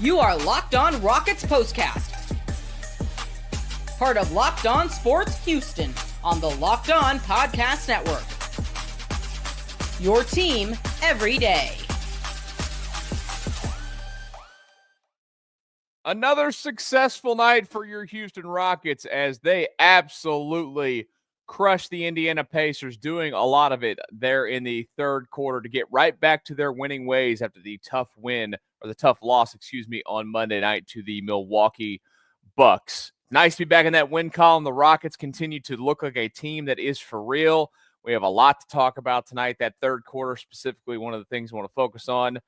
You are Locked On Rockets Postcast, part of Locked On Sports Houston on the Locked On Podcast Network. Your team every day. Another successful night for your Houston Rockets as they absolutely crushed the Indiana Pacers, doing a lot of it there in the third quarter to get right back to their winning ways after the tough loss, on Monday night to the Milwaukee Bucks. Nice to be back in that win column. The Rockets continue to look like a team that is for real. We have a lot to talk about tonight. That third quarter specifically, one of the things I want to focus on.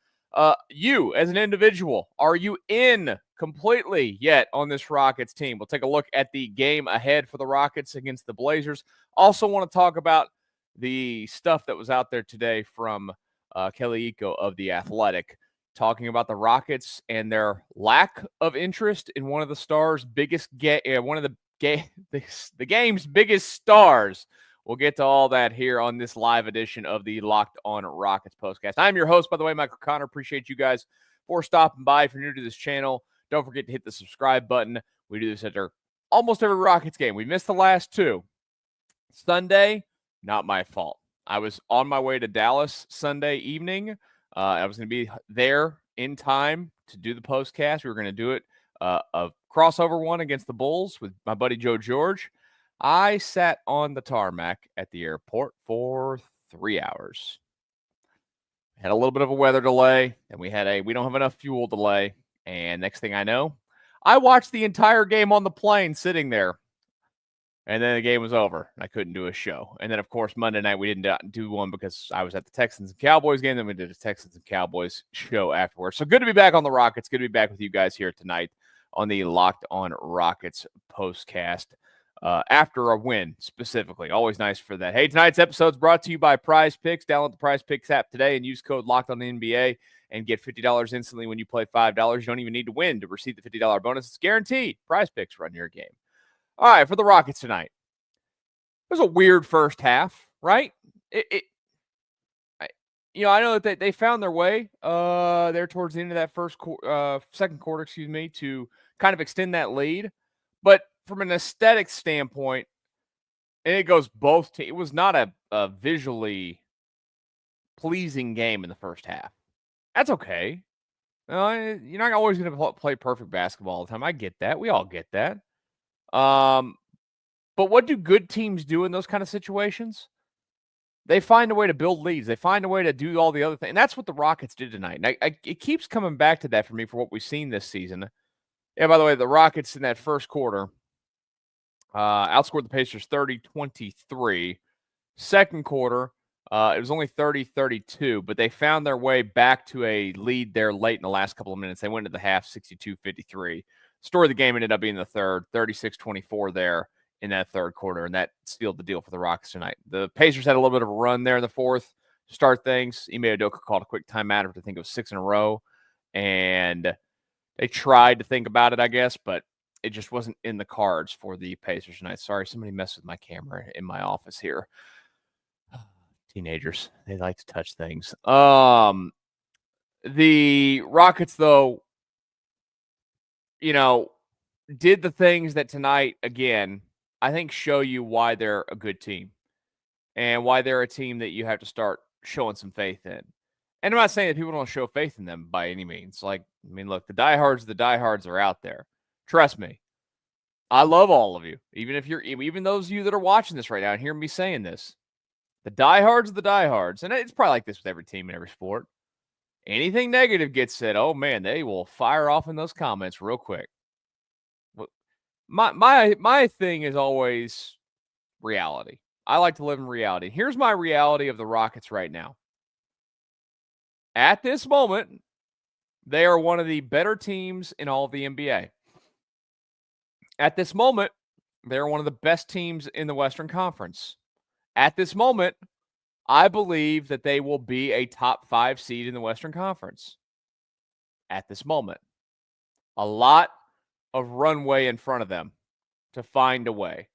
You, as an individual, are you in completely yet on this Rockets team? We'll take a look at the game ahead for the Rockets against the Blazers. Also want to talk about the stuff that was out there today from Kelly Iko of The Athletic, talking about the Rockets and their lack of interest in one of the stars' biggest the game's biggest stars. We'll get to all that here on this live edition of the Locked On Rockets Postcast. I'm your host, by the way, Michael Connor. Appreciate you guys for stopping by. If you're new to this channel, don't forget to hit the subscribe button. We do this after almost every Rockets game. We missed the last two. Sunday, not my fault. I was on my way to Dallas Sunday evening. I was going to be there in time to do the postcast. We were going to do it a crossover one against the Bulls with my buddy Joe George. I sat on the tarmac at the airport for 3 hours. Had a little bit of a weather delay, and we don't have enough fuel delay. And next thing I know, I watched the entire game on the plane sitting there. And then the game was over. I couldn't do a show. And then, of course, Monday night we didn't do one because I was at the Texans and Cowboys game. Then we did a Texans and Cowboys show afterwards. So good to be back on the Rockets. Good to be back with you guys here tonight on the Locked On Rockets postcast. After a win, specifically. Always nice for that. Hey, tonight's episode is brought to you by PrizePicks. Download the PrizePicks app today and use code LOCKEDONNBA and get $50 instantly when you play $5. You don't even need to win to receive the $50 bonus. It's guaranteed. PrizePicks, run your game. All right, for the Rockets tonight. It was a weird first half, right? I know that they found their way there towards the end of that second quarter, to kind of extend that lead. But from an aesthetic standpoint, and it goes both it was not a visually pleasing game in the first half. That's okay. You're not always going to play perfect basketball all the time. I get that. We all get that. But what do good teams do in those kind of situations? They find a way to build leads. They find a way to do all the other things. And that's what the Rockets did tonight. And it keeps coming back to that for me for what we've seen this season. Yeah, by the way, the Rockets in that first quarter outscored the Pacers 30-23. Second quarter, it was only 30-32, but they found their way back to a lead there late in the last couple of minutes. They went to the half 62-53. Story of the game ended up being the third, 36-24 there in that third quarter, and that sealed the deal for the Rockets tonight. The Pacers had a little bit of a run there in the fourth to start things. Ime Udoka called a quick timeout after I think it was 6 in a row, and they tried to think about it, I guess, but it just wasn't in the cards for the Pacers tonight. Sorry, somebody messed with my camera in my office here. Teenagers, they like to touch things. The Rockets, though, did the things that tonight, again, I think show you why they're a good team and why they're a team that you have to start showing some faith in. And I'm not saying that people don't show faith in them by any means. Look, the diehards are out there. Trust me. I love all of you. Even those of you that are watching this right now and hear me saying this. The diehards are the diehards. And it's probably like this with every team in every sport. Anything negative gets said, oh man, they will fire off in those comments real quick. My thing is always reality. I like to live in reality. Here's my reality of the Rockets right now. At this moment, they are one of the better teams in all of the NBA. At this moment, they're one of the best teams in the Western Conference. At this moment, I believe that they will be a top 5 seed in the Western Conference. At this moment. A lot of runway in front of them to find a way.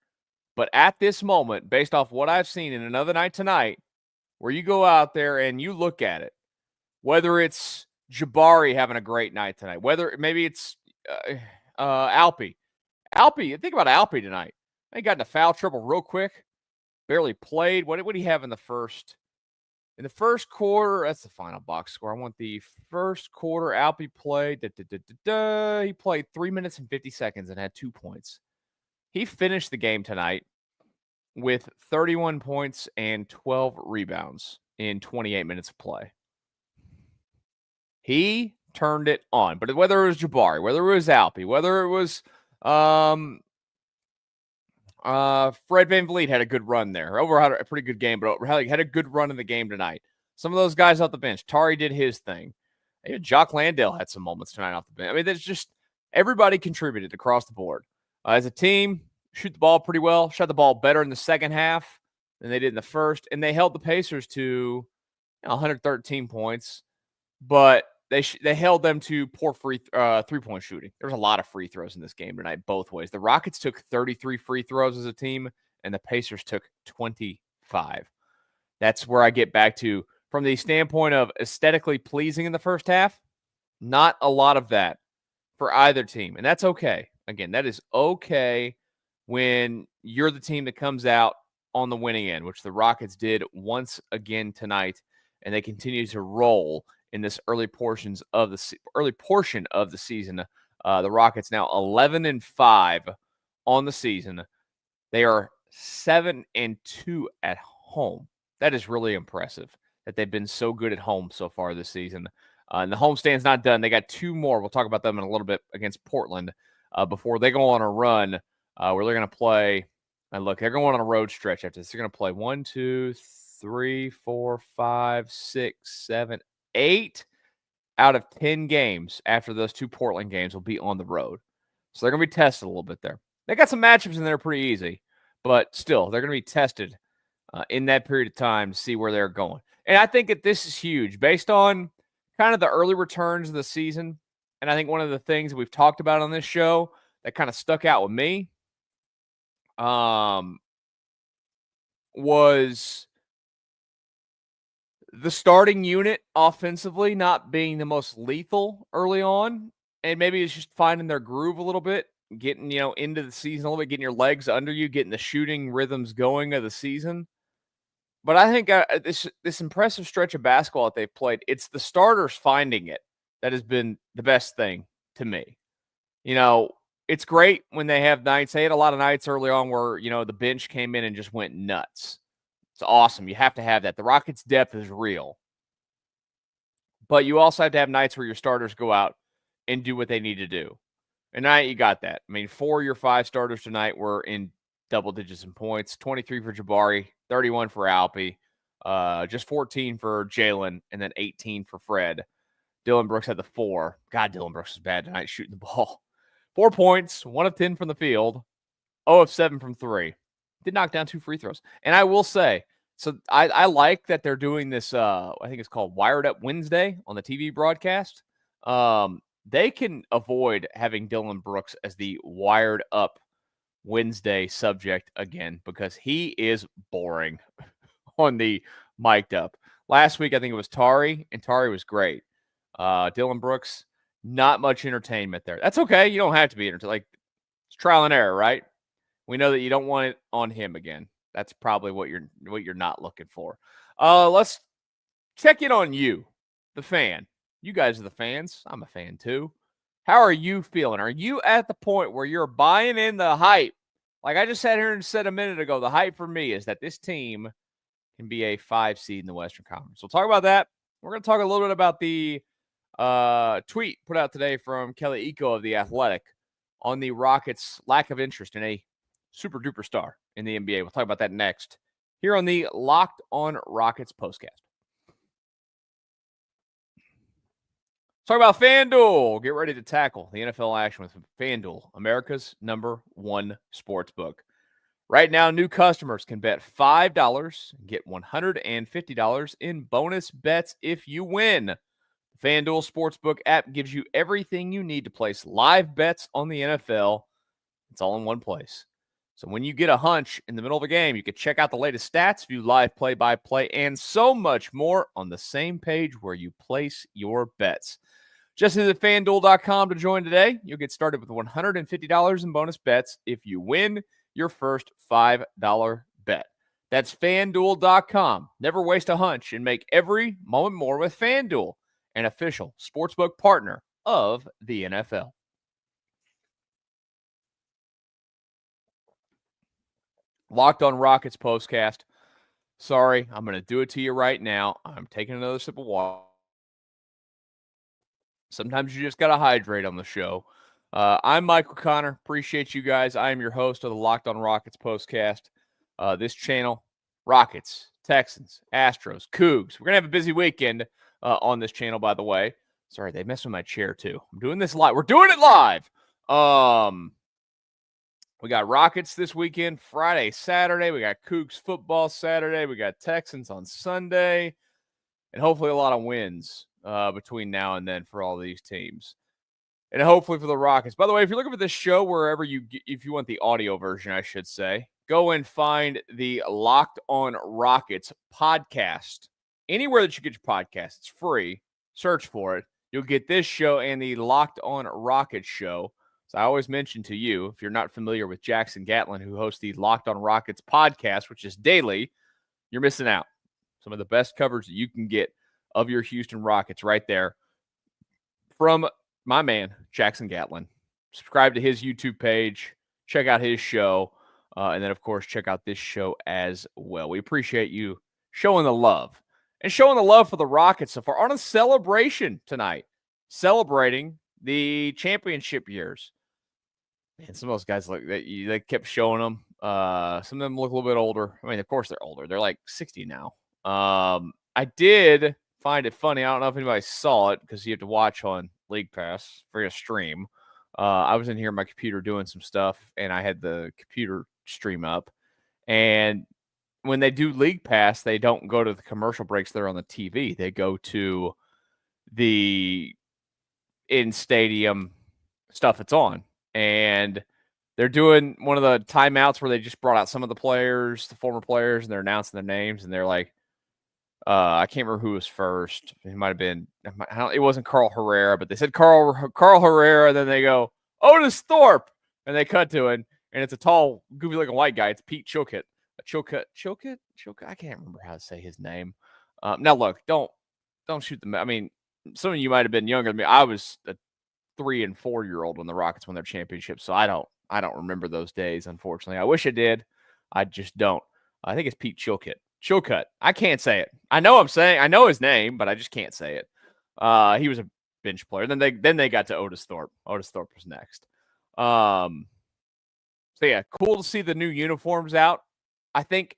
But at this moment, based off what I've seen in another night tonight, where you go out there and you look at it, whether it's Jabari having a great night tonight. Whether maybe it's Alpi. Alpi, think about Alpi tonight. He got in a foul trouble real quick. Barely played. What did he have in the first? In the first quarter, that's the final box score. I want the first quarter. Alpi played. He played 3 minutes and 50 seconds and had 2 points. He finished the game tonight with 31 points and 12 rebounds in 28 minutes of play. He turned it on. But whether it was Jabari, whether it was Alpi, whether it was Fred VanVleet had a good run there. Over had a pretty good game, but had a good run in the game tonight. Some of those guys off the bench. Tari did his thing. Jock Landale had some moments tonight off the bench. I mean, there's just everybody contributed across the board. As a team, shoot the ball pretty well. Shot the ball better in the second half than they did in the first. And they held the Pacers to 113 points. But they held them to poor three-point shooting. There was a lot of free throws in this game tonight, both ways. The Rockets took 33 free throws as a team, and the Pacers took 25. That's where I get back to, from the standpoint of aesthetically pleasing in the first half, not a lot of that for either team. And that's okay. Again, that is okay when you're the team that comes out on the winning end, which the Rockets did once again tonight, and they continue to roll in this early portion of the season. The Rockets now 11-5 on the season. They are 7-2 at home. That is really impressive that they've been so good at home so far this season. And the homestand's not done. They got 2 more. We'll talk about them in a little bit against Portland before they go on a run where they're going to play. And look, they're going on a road stretch after this. They're going to play 1, 2, 3, 4, 5, 6, 7, 8 out of 10 games after those 2 Portland games will be on the road. So they're going to be tested a little bit there. They got some matchups in there pretty easy, but still, they're going to be tested in that period of time to see where they're going. And I think that this is huge based on kind of the early returns of the season. And I think one of the things that we've talked about on this show that kind of stuck out with me was the starting unit offensively not being the most lethal early on. And maybe it's just finding their groove a little bit, getting, into the season a little bit, getting your legs under you, getting the shooting rhythms going of the season. But I think this impressive stretch of basketball that they've played, it's the starters finding it that has been the best thing to me. It's great when they have nights. They had a lot of nights early on where, the bench came in and just went nuts. It's awesome. You have to have that. The Rockets' depth is real. But you also have to have nights where your starters go out and do what they need to do. And tonight you got that. I mean, 4 of your 5 starters tonight were in double digits in points. 23 for Jabari, 31 for Alpi, just 14 for Jalen, and then 18 for Fred. Dillon Brooks had the 4. God, Dillon Brooks was bad tonight shooting the ball. 4 points, 1 of 10 from the field, 0 of 7 from 3. Did knock down 2 free throws. And I will say, so I like that they're doing this, I think it's called Wired Up Wednesday on the TV broadcast. They can avoid having Dillon Brooks as the Wired Up Wednesday subject again because he is boring on the mic'd up. Last week, I think it was Tari, and Tari was great. Dillon Brooks, not much entertainment there. That's okay. You don't have to be entertained. Like, it's trial and error, right? We know that you don't want it on him again. That's probably what you're not looking for. Let's check in on you, the fan. You guys are the fans. I'm a fan too. How are you feeling? Are you at the point where you're buying in the hype? Like I just sat here and said a minute ago, the hype for me is that this team can be a 5 seed in the Western Conference. We'll talk about that. We're going to talk a little bit about the tweet put out today from Kelly Eco of The Athletic on the Rockets' lack of interest in a super duper star in the NBA. We'll talk about that next here on the Locked On Rockets Postcast. Talk about FanDuel. Get ready to tackle the NFL action with FanDuel, America's #1 sportsbook. Right now, new customers can bet $5 and get $150 in bonus bets if you win. The FanDuel Sportsbook app gives you everything you need to place live bets on the NFL. It's all in one place. So when you get a hunch in the middle of a game, you can check out the latest stats, view live play-by-play, and so much more on the same page where you place your bets. Just visit FanDuel.com to join today. You'll get started with $150 in bonus bets if you win your first $5 bet. That's FanDuel.com. Never waste a hunch and make every moment more with FanDuel, an official sportsbook partner of the NFL. Locked On Rockets Postcast. Sorry, I'm going to do it to you right now. I'm taking another sip of water. Sometimes you just got to hydrate on the show. I'm Michael Connor. Appreciate you guys. I am your host of the Locked On Rockets Postcast. This channel, Rockets, Texans, Astros, Cougs. We're going to have a busy weekend on this channel, by the way. Sorry, they messed with my chair, too. I'm doing this live. We're doing it live. We got Rockets this weekend, Friday, Saturday. We got Cougs football Saturday. We got Texans on Sunday. And hopefully a lot of wins between now and then for all these teams. And hopefully for the Rockets. By the way, if you're looking for this show, wherever if you want the audio version, I should say, go and find the Locked On Rockets podcast. Anywhere that you get your podcast, it's free. Search for it. You'll get this show and the Locked On Rockets show. So I always mention to you, if you're not familiar with Jackson Gatlin, who hosts the Locked On Rockets podcast, which is daily, you're missing out. Some of the best coverage that you can get of your Houston Rockets right there from my man, Jackson Gatlin. Subscribe to his YouTube page. Check out his show. And then, of course, check out this show as well. We appreciate you showing the love. And showing the love for the Rockets so far on a celebration tonight. Celebrating the championship years. Man, some of those guys look that they kept showing them. Some of them look a little bit older. I mean, of course they're older. They're like 60 now. I did find it funny. I don't know if anybody saw it because you have to watch on League Pass for a stream. I was in here on my computer doing some stuff, and I had the computer stream up. And when they do League Pass, they don't go to the commercial breaks that are on the TV. They go to the in-stadium stuff that's on. And they're doing one of the timeouts where they just brought out some of the players, the former players, and they're announcing their names. And they're like, I can't remember who was first. It might have been, it wasn't Carl Herrera, but they said Carl Herrera. And then they go, Otis Thorpe. And they cut to it. And it's a tall, goofy looking white guy. It's Pete Chilcutt. Chilcutt? I can't remember how to say his name. Now, look, don't shoot them. I mean, some of you might have been younger than me. I was a 3- and 4-year-old when the Rockets won their championship. So I don't remember those days, unfortunately. I wish I did. I just don't. I think it's Pete Chilcutt. I can't say it. I know his name, but I just can't say it. He was a bench player. Then they got to Otis Thorpe. Otis Thorpe was next. So yeah, cool to see the new uniforms out. I think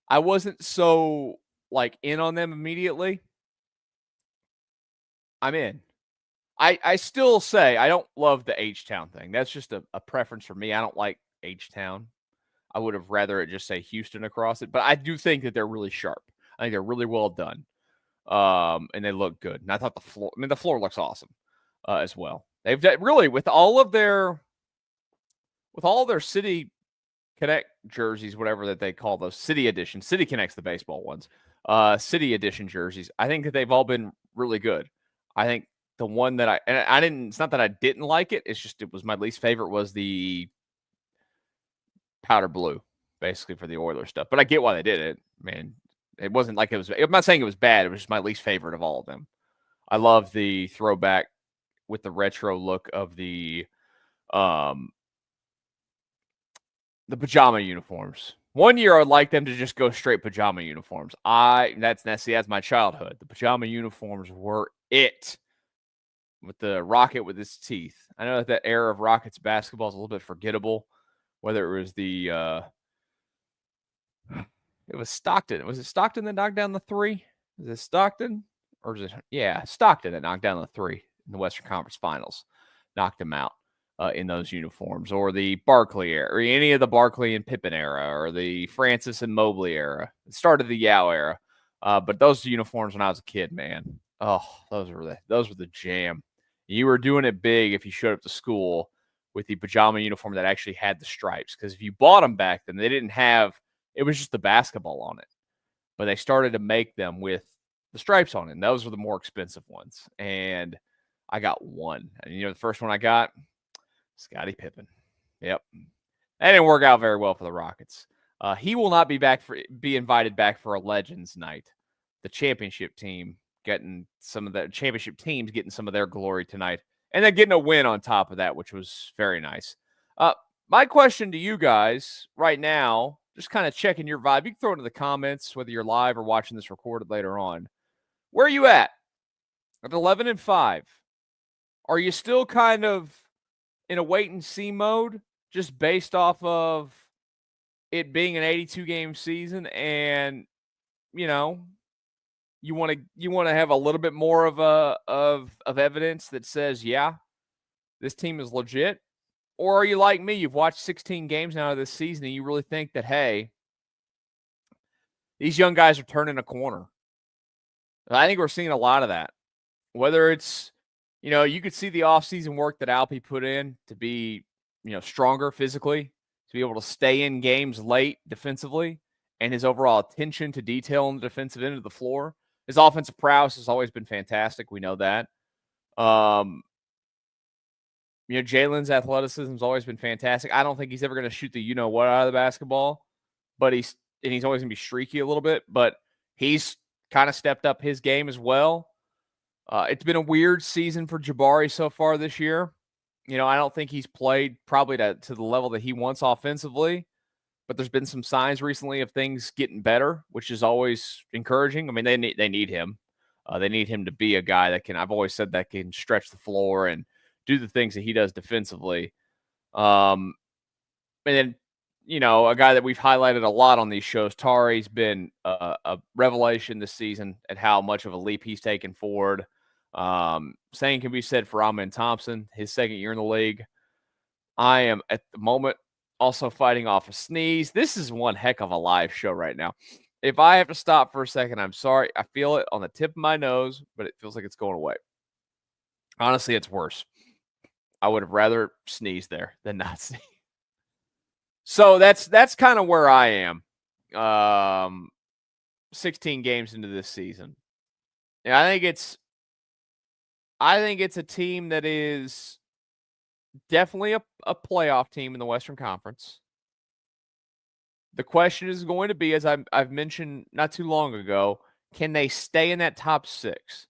I wasn't so in on them immediately. I'm in. I still say I don't love the H-Town thing. That's just a preference for me. I don't like H-Town. I would have rather it just say Houston across it. But I do think that they're really sharp. I think they're really well done. And they look good. And I thought the floor looks awesome as well. They've really, with all their City Connect jerseys, whatever that they call those, City Edition. City Connect's the baseball ones. City Edition jerseys. I think that they've all been really good. I think the one that it's not that I didn't like it. It's just, it was my least favorite was the powder blue, basically, for the Oilers stuff. But I get why they did it. Man, it wasn't like it was, I'm not saying it was bad. It was just my least favorite of all of them. I love the throwback with the retro look of the pajama uniforms. One year I'd like them to just go straight pajama uniforms. That's my childhood. The pajama uniforms were it. With the Rocket with his teeth. I know that era of Rockets basketball is a little bit forgettable. Whether it was it was Stockton. Was it Stockton that knocked down the three? Is it Stockton? Or is it, Stockton that knocked down the three in the Western Conference Finals. Knocked him out in those uniforms. Or the Barkley era, or any of the Barkley and Pippen era, or the Francis and Mobley era. It started the Yao era. But those uniforms when I was a kid, man. Oh, those were the jam. You were doing it big if you showed up to school with the pajama uniform that actually had the stripes. Because if you bought them back then, they didn't have, it was just the basketball on it. But they started to make them with the stripes on it. And those were the more expensive ones. And I got one. And the first one I got, Scottie Pippen. Yep. That didn't work out very well for the Rockets. He will not be invited back for a Legends Night. The championship team getting some of the championship teams getting some of their glory tonight, and then getting a win on top of that, which was very nice. My question to you guys right now, just kind of checking your vibe. You can throw it in the comments, whether you're live or watching this recorded later on. Where are you at 11-5? Are you still kind of in a wait and see mode, just based off of it being an 82-game season, and you want to have a little bit more of evidence that says, yeah, this team is legit? Or are you like me? You've watched 16 games now of this season, and you really think that, hey, these young guys are turning a corner. I think we're seeing a lot of that. Whether it's, you could see the offseason work that Alpi put in to be, stronger physically, to be able to stay in games late defensively, and his overall attention to detail on the defensive end of the floor. His offensive prowess has always been fantastic. We know that. Jalen's athleticism has always been fantastic. I don't think he's ever going to shoot the what out of the basketball, but he's always going to be streaky a little bit. But he's kind of stepped up his game as well. It's been a weird season for Jabari so far this year. I don't think he's played probably to the level that he wants offensively. But there's been some signs recently of things getting better, which is always encouraging. I mean, they need him. They need him to be a guy that can, I've always said, that can stretch the floor and do the things that he does defensively. And then, a guy that we've highlighted a lot on these shows, Tari's been a revelation this season at how much of a leap he's taken forward. Same can be said for Amen Thompson, his second year in the league. I am, at the moment, also fighting off a sneeze. This is one heck of a live show right now. If I have to stop for a second, I'm sorry. I feel it on the tip of my nose, but it feels like it's going away. Honestly, it's worse. I would have rather sneezed there than not sneeze. So that's kind of where I am. 16 games into this season. And I think it's a team that is definitely a playoff team in the Western Conference. The question is going to be, as I've mentioned not too long ago, can they stay in that top 6?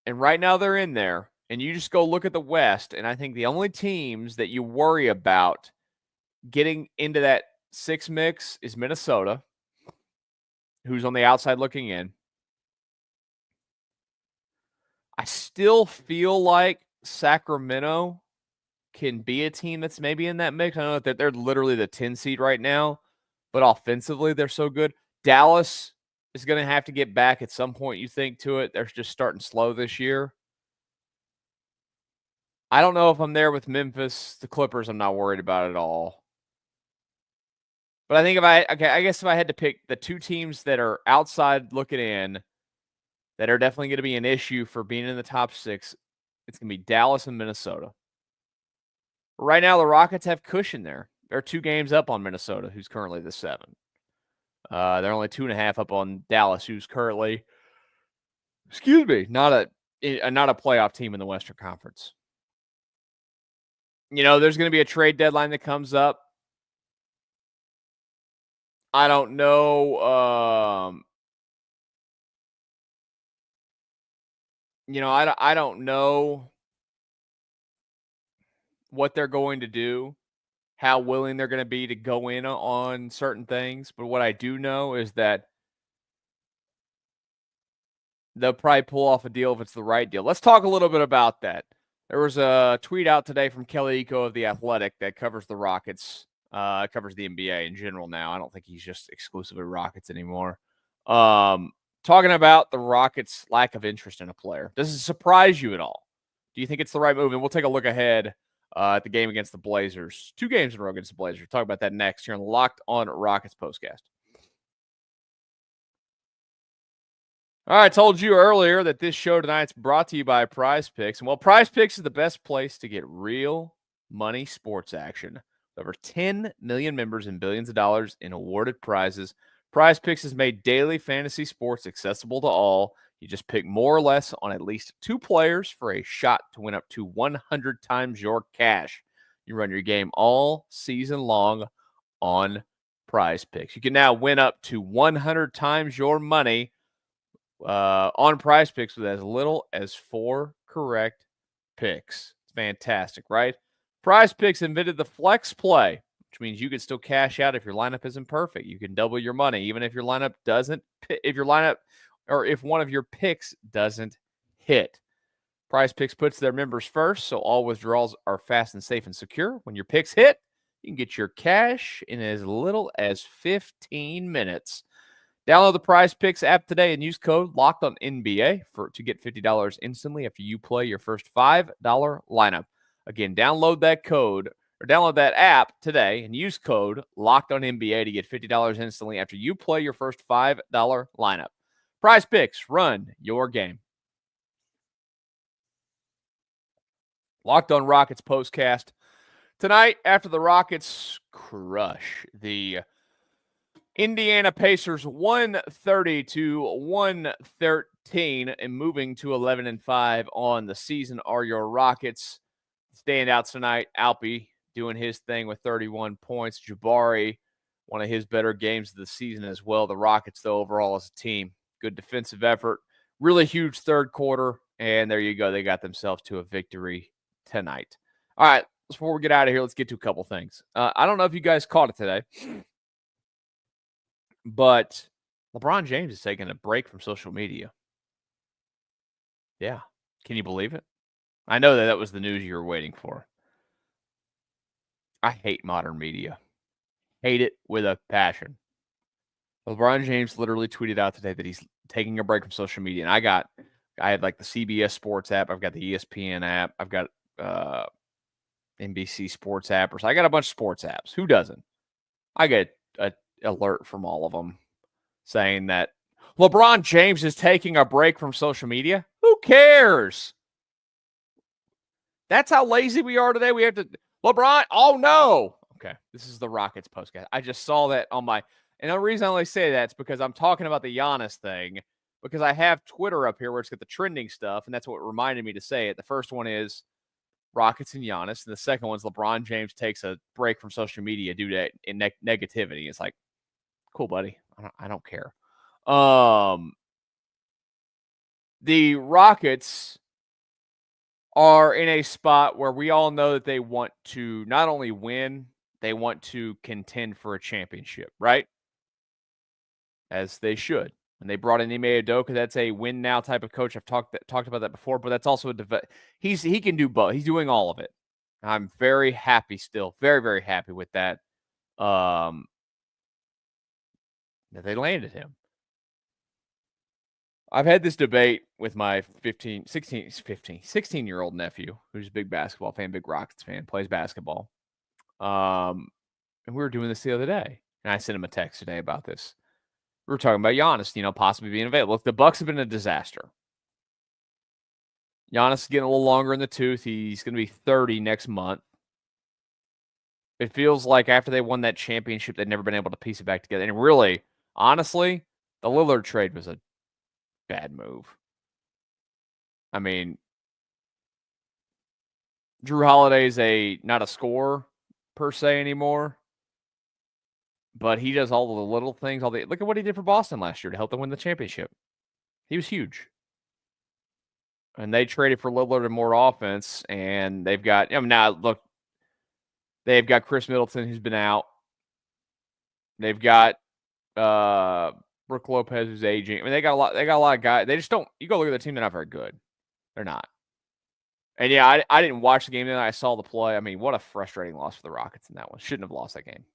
And right now they're in there. And you just go look at the West, and I think the only teams that you worry about getting into that 6 mix is Minnesota, who's on the outside looking in. I still feel like Sacramento can be a team that's maybe in that mix. I know that they're literally the 10 seed right now, but offensively they're so good. Dallas is going to have to get back at some point, you think, to it. They're just starting slow this year. I don't know if I'm there with Memphis. The Clippers, I'm not worried about at all. But I think I guess if I had to pick the 2 teams that are outside looking in, that are definitely going to be an issue for being in the top 6, it's going to be Dallas and Minnesota. Right now, the Rockets have cushion there. They're 2 games up on Minnesota, who's currently the 7. They're only 2.5 up on Dallas, who's currently, not a playoff team in the Western Conference. There's going to be a trade deadline that comes up. I don't know. I don't know what they're going to do, how willing they're going to be to go in on certain things. But what I do know is that they'll probably pull off a deal if it's the right deal. Let's talk a little bit about that. There was a tweet out today from Kelly Iko of The Athletic that covers the Rockets, covers the NBA in general now. I don't think he's just exclusively Rockets anymore. Talking about the Rockets' lack of interest in a player. Does it surprise you at all? Do you think it's the right move? And we'll take a look ahead at the game against the Blazers. 2 games in a row against the Blazers. We'll talk about that next here on the Locked On Rockets Postcast. All right, I told you earlier that this show tonight's brought to you by PrizePicks. And well, PrizePicks is the best place to get real money sports action. Over 10 million members and billions of dollars in awarded prizes. PrizePicks has made daily fantasy sports accessible to all. You just pick more or less on at least 2 players for a shot to win up to 100 times your cash. You run your game all season long on PrizePicks. You can now win up to 100 times your money on PrizePicks with as little as 4 correct picks. It's fantastic, right? PrizePicks invented the flex play, which means you can still cash out if your lineup isn't perfect. You can double your money even if your lineup doesn't if one of your picks doesn't hit. PrizePicks puts their members first, so all withdrawals are fast and safe and secure. When your picks hit, you can get your cash in as little as 15 minutes. Download the PrizePicks app today and use code LOCKEDONNBA to get $50 instantly after you play your first $5 lineup. Again, download that app today and use code LOCKEDONNBA to get $50 instantly after you play your first $5 lineup. PrizePicks, run your game. Locked On Rockets Postcast. Tonight, after the Rockets crush the Indiana Pacers 130-113 and moving to 11-5 on the season are your Rockets. Standouts tonight, Alpi doing his thing with 31 points. Jabari, one of his better games of the season as well. The Rockets, though, overall as a team, good defensive effort. Really huge third quarter, and there you go. They got themselves to a victory tonight. All right, before we get out of here, let's get to a couple things. I don't know if you guys caught it today, but LeBron James is taking a break from social media. Yeah. Can you believe it? I know that was the news you were waiting for. I hate modern media. Hate it with a passion. LeBron James literally tweeted out today that he's taking a break from social media. And I had like the CBS Sports app. I've got the ESPN app. I've got NBC Sports app. I got a bunch of sports apps. Who doesn't? I get an alert from all of them saying that LeBron James is taking a break from social media. Who cares? That's how lazy we are today. We have to LeBron. Oh no. Okay. This is the Rockets podcast. I just saw that on my, and the reason I only say that is because I'm talking about the Giannis thing, because I have Twitter up here where it's got the trending stuff. And that's what reminded me to say it. The first one is Rockets and Giannis. And the second one's LeBron James takes a break from social media due to negativity. It's like, cool, buddy. I don't care. The Rockets are in a spot where we all know that they want to not only win, they want to contend for a championship, right? As they should. When they brought in Ime Udoka, that's a win now type of coach. I've talked about that before, but that's also he can do both. He's doing all of it. I'm very happy still, very, very happy with that. That they landed him. I've had this debate with my 16-year-old nephew, who's a big basketball fan, big Rockets fan, plays basketball. And we were doing this the other day, and I sent him a text today about this. We were talking about Giannis, possibly being available. Look, the Bucks have been a disaster. Giannis is getting a little longer in the tooth. He's going to be 30 next month. It feels like after they won that championship, they've never been able to piece it back together. And really, honestly, the Lillard trade was a bad move. I mean, Drew Holiday's not a scorer per se anymore, but he does all the little things. Look at what he did for Boston last year to help them win the championship. He was huge. And they traded for Lillard and more offense, and they've got they've got Chris Middleton who's been out. They've got Brook Lopez who's aging. I mean, they got a lot of guys. They just don't. You go look at the team; they're not very good. They're not. And yeah, I didn't watch the game. Then I saw the play. I mean, what a frustrating loss for the Rockets in that one. Shouldn't have lost that game.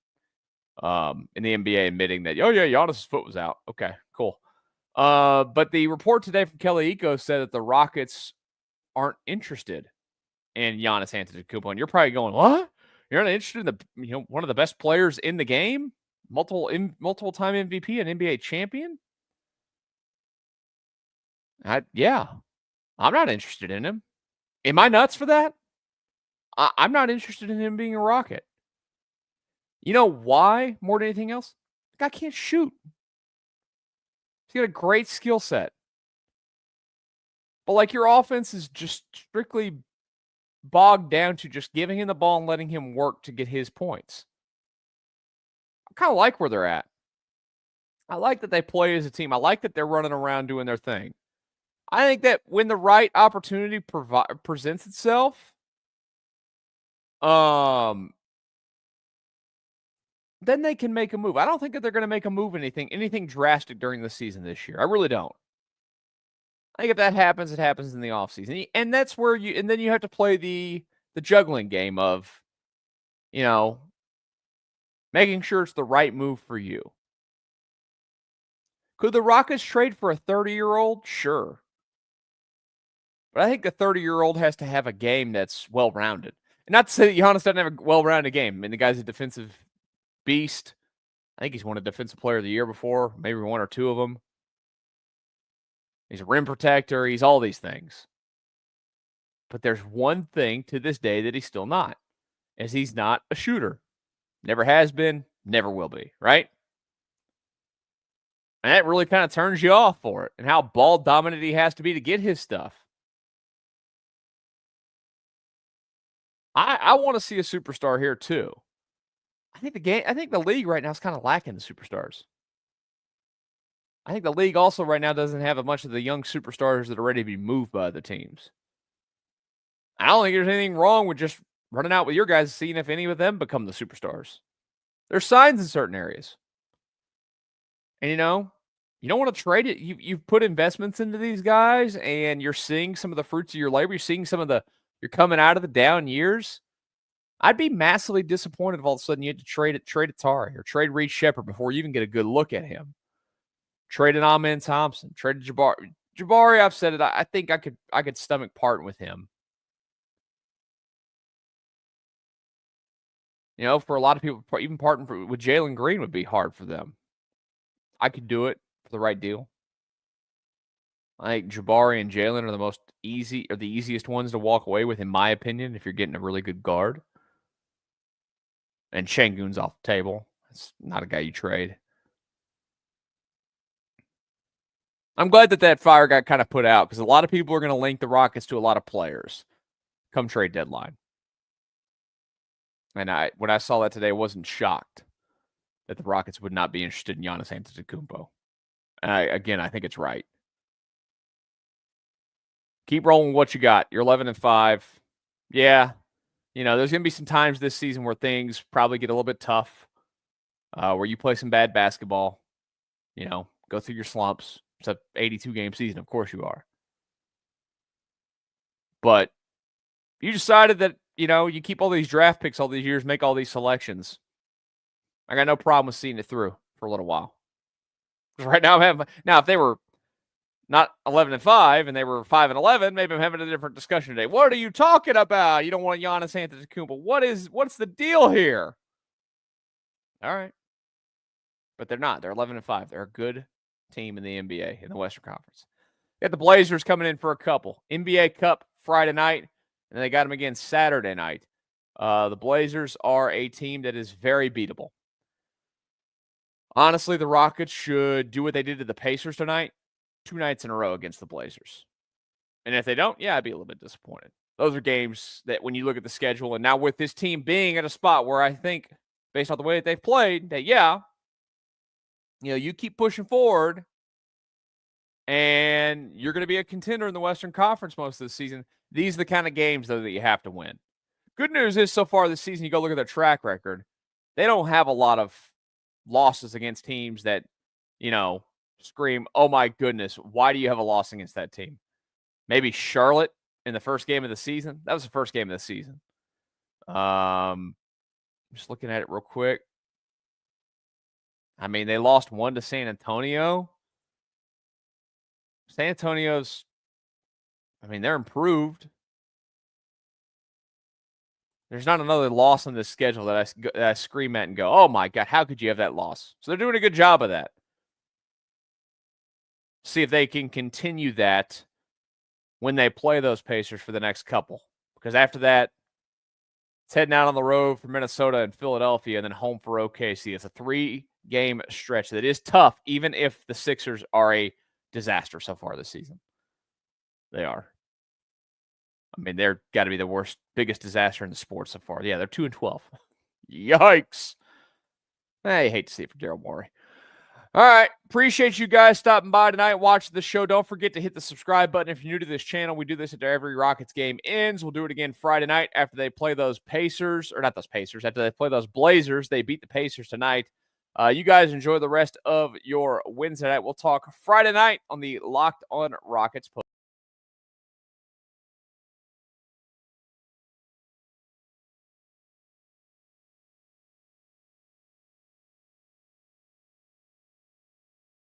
In the NBA admitting that, oh yeah, Giannis' foot was out. Okay, cool. But the report today from Kelly Iko said that the Rockets aren't interested in Giannis Antetokounmpo. And you're probably going, what? You're not interested in one of the best players in the game? Multiple time MVP and NBA champion? Yeah, I'm not interested in him. Am I nuts for that? I'm not interested in him being a Rocket. You know why more than anything else? The guy can't shoot. He's got a great skill set. But like your offense is just strictly bogged down to just giving him the ball and letting him work to get his points. I kind of like where they're at. I like that they play as a team. I like that they're running around doing their thing. I think that when the right opportunity presents itself, then they can make a move. I don't think that they're going to make a move anything drastic during the season this year. I really don't. I think if that happens, it happens in the offseason. And that's where then you have to play the juggling game of, you know, making sure it's the right move for you. Could the Rockets trade for a 30-year-old? Sure. But I think the 30-year-old has to have a game that's well-rounded. And not to say that Giannis doesn't have a well-rounded game. I mean, the guy's a defensive beast. I think he's won a Defensive Player of the Year before, maybe one or two of them. He's a rim protector. He's all these things. But there's one thing to this day that he's still not, is he's not a shooter. Never has been, never will be, right? And that really kind of turns you off for it and how ball dominant he has to be to get his stuff. I want to see a superstar here too. I think the league right now is kind of lacking the superstars. I think the league also right now doesn't have a bunch of the young superstars that are ready to be moved by other teams. I don't think there's anything wrong with just running out with your guys, seeing if any of them become the superstars. There's signs in certain areas. And you don't want to trade it. You've put investments into these guys and you're seeing some of the fruits of your labor. You're seeing you're coming out of the down years. I'd be massively disappointed if all of a sudden you had to trade Atari or trade Reed Shepherd before you even get a good look at him. Trade an Amen Thompson, trade Jabari. Jabari, I've said it. I think I could stomach parting with him. For a lot of people, even parting with Jalen Green would be hard for them. I could do it for the right deal. I think Jabari and Jalen are the easiest ones to walk away with, in my opinion, if you're getting a really good guard. And Şengün's off the table. That's not a guy you trade. I'm glad that fire got kind of put out because a lot of people are going to link the Rockets to a lot of players come trade deadline. And when I saw that today, I wasn't shocked that the Rockets would not be interested in Giannis Antetokounmpo. And I think it's right. Keep rolling with what you got. You're 11-5. Yeah. There's going to be some times this season where things probably get a little bit tough, where you play some bad basketball, go through your slumps. It's an 82-game season. Of course you are. But you decided that, you keep all these draft picks all these years, make all these selections. I got no problem with seeing it through for a little while. Right now, if they were not 11-5 and they were 5-11, maybe I'm having a different discussion today. What are you talking about? You don't want Giannis Antetokounmpo. What's the deal here? All right. But they're not. They're 11-5. They're a good team in the NBA, in the Western Conference. They got the Blazers coming in for a couple. NBA Cup Friday night, and they got them again Saturday night. The Blazers are a team that is very beatable. Honestly, the Rockets should do what they did to the Pacers tonight, 2 nights in a row against the Blazers. And if they don't, I'd be a little bit disappointed. Those are games that when you look at the schedule, and now with this team being at a spot where I think, based on the way that they've played, that you keep pushing forward and you're going to be a contender in the Western Conference most of the season. These are the kind of games, though, that you have to win. Good news is so far this season, you go look at their track record. They don't have a lot of losses against teams that, scream, oh my goodness, why do you have a loss against that team? Maybe Charlotte in the first game of the season. That was the first game of the season. Just looking at it real quick. I mean, they lost 1 to San Antonio. San Antonio's, they're improved. There's not another loss on this schedule that I scream at and go, oh my God, how could you have that loss? So they're doing a good job of that. see if they can continue that when they play those Pacers for the next couple. Because after that, it's heading out on the road for Minnesota and Philadelphia and then home for OKC. It's a 3-game stretch that is tough, even if the Sixers are a disaster so far this season. They are. I mean, they're got to be the biggest disaster in the sport so far. Yeah, they're 2-12. Yikes. I hate to see it for Daryl Morey. All right. Appreciate you guys stopping by tonight, watching the show. Don't forget to hit the subscribe button if you're new to this channel. We do this after every Rockets game ends. We'll do it again Friday night after they play those Pacers, or not those Pacers, after they play those Blazers. They beat the Pacers tonight. You guys enjoy the rest of your Wednesday night. We'll talk Friday night on the Locked On Rockets Postcast.